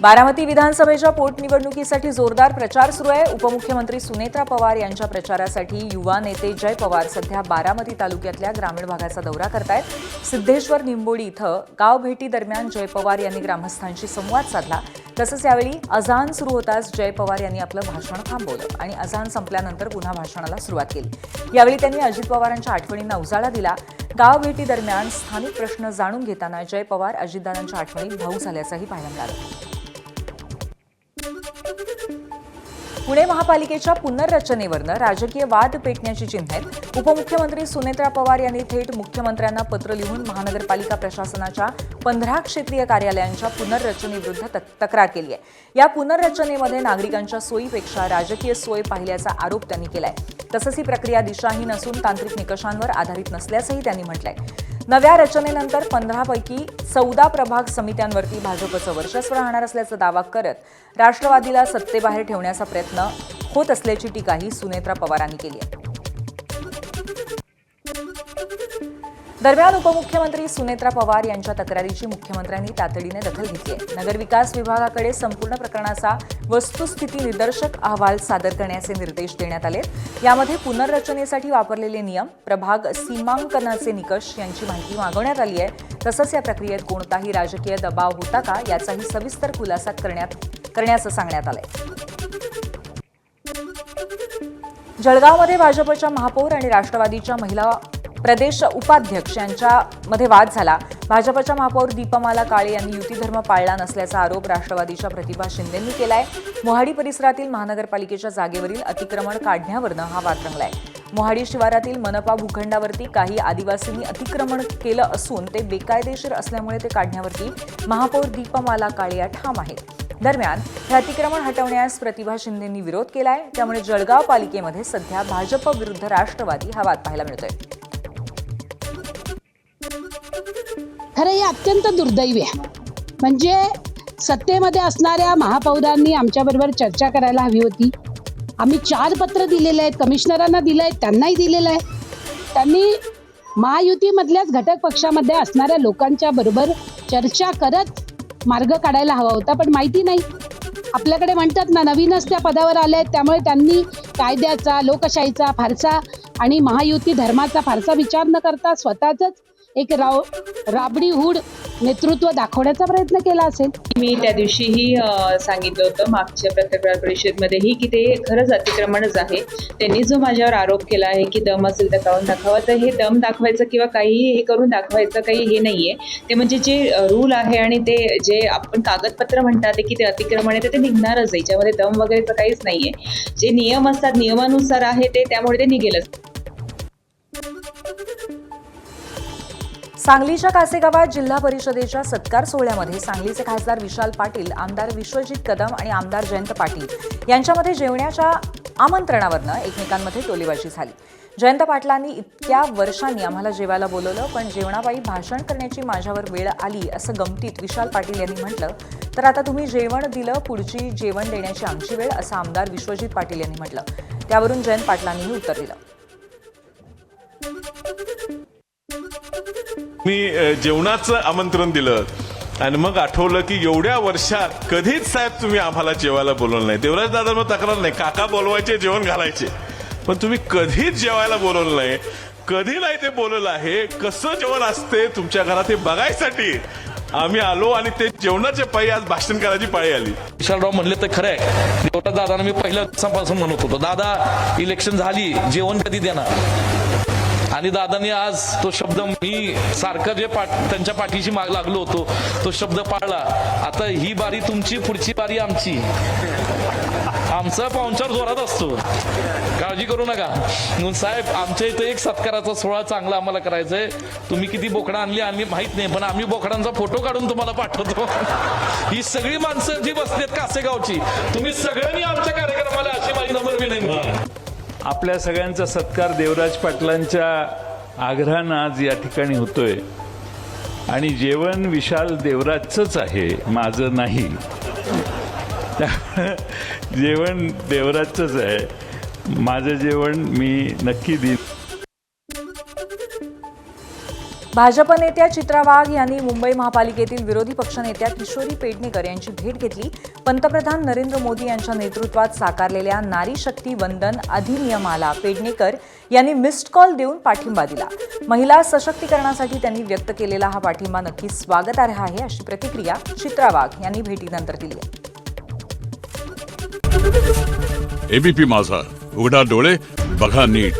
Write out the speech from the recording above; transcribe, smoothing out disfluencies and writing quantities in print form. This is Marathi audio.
बारामती विधानसभेच्या पोटनिवडणुकीसाठी जोरदार प्रचार सुरू आहे। उपमुख्यमंत्री सुनेत्रा पवार यांच्या प्रचारासाठी युवा नेते जय पवार सध्या बारामती तालुक्यातल्या ग्रामीण भागाचा दौरा करतायत। सिद्धेश्वर निंबोडी इथं गाव भेटी दरम्यान जय पवार यांनी ग्रामस्थांशी संवाद साधला। तसंच यावेळी अजान सुरू होताच जय पवार यांनी आपलं भाषण थांबवलं आणि अजान संपल्यानंतर पुन्हा भाषणाला सुरुवात केली। यावेळी त्यांनी अजित पवारांच्या आठवणींना उजाळा दिला। गाव भेटी दरम्यान स्थानिक प्रश्न जाणून घेताना जय पवार अजितदादांच्या आठवणीत भावूक झाल्याचंही पाहायला मिळालं। पुणे महापालिकेच्या पुनर्रचनेवरनं राजकीय वाद पेटण्याची चिन्हे आहेत। उपमुख्यमंत्री सुनेत्रा पवार यांनी थेट मुख्यमंत्र्यांना पत्र लिहून महानगरपालिका प्रशासनाच्या 15 क्षेत्रीय कार्यालयांच्या पुनर्रचनेविरुद्ध तक्रार केली आहे। या पुनर्रचनेमध्ये नागरिकांच्या सोयीपेक्षा राजकीय सोय पाहिल्याचा आरोप त्यांनी केलाय। तसंच ही प्रक्रिया दिशाहीन असून तांत्रिक निकषांवर आधारित नसल्याचंही त्यांनी म्हटलंय। नव्या रचनेनंतर 15 पैकी 14 प्रभाग समित्यांवरती भाजपचं वर्चस्व राहणार असल्याचा दावा करत राष्ट्रवादीला सत्तेबाहेर ठेवण्याचा प्रयत्न होत असल्याची टीकाही सुनेत्रा पवारांनी केली आहे। दरम्यान उपमुख्यमंत्री सुनेत्रा पवार यांच्या तक्रारीची मुख्यमंत्र्यांनी तातडीने दखल घेतली आहे। नगरविकास विभागाकडे संपूर्ण प्रकरणाचा वस्तुस्थिती निदर्शक अहवाल सादर करण्याचे निर्देश देण्यात आले। यामध्ये पुनर्रचनेसाठी वापरलेले नियम, प्रभाग सीमांकनाचे निकष यांची माहिती मागवण्यात आली आहे। तसंच या प्रक्रियेत कोणताही राजकीय दबाव होता का याचाही सविस्तर खुलासा करण्याचं सांगण्यात आलंय। जळगावमध्ये भाजपच्या महापौर आणि राष्ट्रवादीच्या महिला प्रदेश उपाध्यक्ष यांच्यामध्ये वाद झाला। भाजपच्या महापौर दीपमाला काळे यांनी युती धर्म पाळला नसल्याचा आरोप राष्ट्रवादीच्या प्रतिभा शिंदेंनी केलाय। मोहाडी परिसरातील महानगरपालिकेच्या जागेवरील अतिक्रमण काढण्यावरनं हा वाद रंगलाय। मोहाडी शिवारातील मनपा भूखंडावरती काही आदिवासींनी अतिक्रमण केलं असून ते बेकायदेशीर असल्यामुळे ते काढण्यावरती महापौर दीपमाला काळे या ठाम आहेत। दरम्यान हे अतिक्रमण हटवण्यास प्रतिभा शिंदेंनी विरोध केलाय। त्यामुळे जळगाव पालिकेमध्ये सध्या भाजप विरुद्ध राष्ट्रवादी हा वाद पाहायला मिळतोय। खरं हे अत्यंत दुर्दैवी आहे। म्हणजे सत्तेमध्ये असणाऱ्या महापौरांनी आमच्याबरोबर चर्चा करायला हवी होती। आम्ही 4 पत्र दिलेले आहेत, कमिशनरांना दिले आहेत, त्यांनाही दिलेलं आहे। त्यांनी महायुतीमधल्याच घटक पक्षामध्ये असणाऱ्या लोकांच्या बरोबर चर्चा करत मार्ग काढायला हवा होता, पण माहिती नाही। आपल्याकडे म्हणतात ना, नवीनच त्या पदावर आले आहेत, त्यामुळे त्यांनी कायद्याचा, लोकशाहीचा फारसा आणि महायुती धर्माचा फारसा विचार न करता स्वतःच एक राबडीहूड नेतृत्व दाखवण्याचा प्रयत्न केला असेल। मी त्या दिवशीही सांगितलं होतं मागच्या पत्रकार परिषदेमध्येही की ते खरंच अतिक्रमणच आहे। त्यांनी जो माझ्यावर आरोप केला आहे की दम असेल तर काढून दाखवा, तर हे दम दाखवायचं किंवा काही हे करून दाखवायचं काही हे नाहीये। ते म्हणजे जे रूल आहे आणि ते जे आपण कागदपत्र म्हणतात की ते अतिक्रमण आहे ते निघणारच आहे, याच्यामध्ये दम वगैरेचं काहीच नाहीये। जे नियम असतात नियमानुसार आहे ते, त्यामुळे ते निघेलच। सांगलीच्या कासेगावात जिल्हा परिषदेच्या सत्कार सोहळ्यामध्ये सांगलीचे खासदार विशाल पाटील, आमदार विश्वजित कदम आणि आमदार जयंत पाटील यांच्यामध्ये जेवणाच्या आमंत्रणावरनं एकमेकांमध्ये टोलेबाजी झाली। जयंत पाटलांनी इतक्या वर्षांनी आम्हाला जेवायला बोलवलं, पण जेवणाबाई भाषण करण्याची माझ्यावर वेळ आली असं गमतीत विशाल पाटील यांनी म्हटलं। तर आता तुम्ही जेवण दिलं, पुढची जेवण देण्याची आमची वेळ असं आमदार विश्वजित पाटील यांनी म्हटलं। त्यावरून जयंत पाटलांनीही उत्तर दिलं। मी जेवणाचं आमंत्रण दिलं आणि मग आठवलं की एवढ्या वर्षात कधीच साहेब तुम्ही आम्हाला जेवायला बोलवलं नाही। देवराज दादा मग तक्रार नाही, काका बोलवायचे, जेवण घालायचे, पण तुम्ही कधीच जेवायला बोलवलं नाही। कधी नाही ते बोलवलं आहे। कसं जेवण असते तुमच्या घरात हे बघायसाठी आम्ही आलो आणि ते जेवणाच्या पायी आज भाषण करायची पाळी आली। विशालराव म्हणले तर खरं आहे। देवराज दादांना मी पहिल्या दिवसापासून म्हणत होतो, दादा इलेक्शन झाली, जेवण कधी देणार? आणि दादांनी आज तो शब्द, मी सारखं जे त्यांच्या पाठीशी माग लागलो होतो तो शब्द पाळला। आता ही बारी तुमची, पुढची बारी आमची। आमचा पाहुणचार जोरात असतो, काळजी करू नका। म्हणून साहेब आमच्या इथं एक सत्काराचा सोहळा चांगला आम्हाला करायचा आहे। तुम्ही किती बोकडं आणली माहित नाही, पण आम्ही बोकडांचा फोटो काढून तुम्हाला पाठवतो। ही सगळी माणसं जी बसलेत कासेगावची, तुम्ही सगळ्यांनी आमच्या कार्यक्रमाला अशी माझी नम्र विनंती। आपल्या सगळ्यांचा सत्कार देवराज पाटलांच्या आग्रहानं आज या ठिकाणी होतोय आणि जेवण विशाल देवराजचंच आहे, माझं नाही। जेवण देवराजचंच आहे, माझं जेवण मी नक्की देईन। भाजप नेत्या चित्रा वाघ यांनी मुंबई महापालिकेतील विरोधी पक्षनेत्या किशोरी पेडणेकर यांची भेट घेतली. पंतप्रधान नरेंद्र मोदी यांच्या नेतृत्वात साकारलेल्या नारी शक्ती वंदन अधिनियमाला पेडणेकर यांनी मिस्ड कॉल देऊन पाठिंबा दिला. महिला सशक्तीकरणासाठी त्यांनी व्यक्त केलेला हा पाठिंबा नक्कीच स्वागतार्ह आहे, अशी प्रतिक्रिया चित्रा वाघ यांनी भेटीनंतर दिली आहे. एबीपी माझा, उघडा डोळे बघा नीट.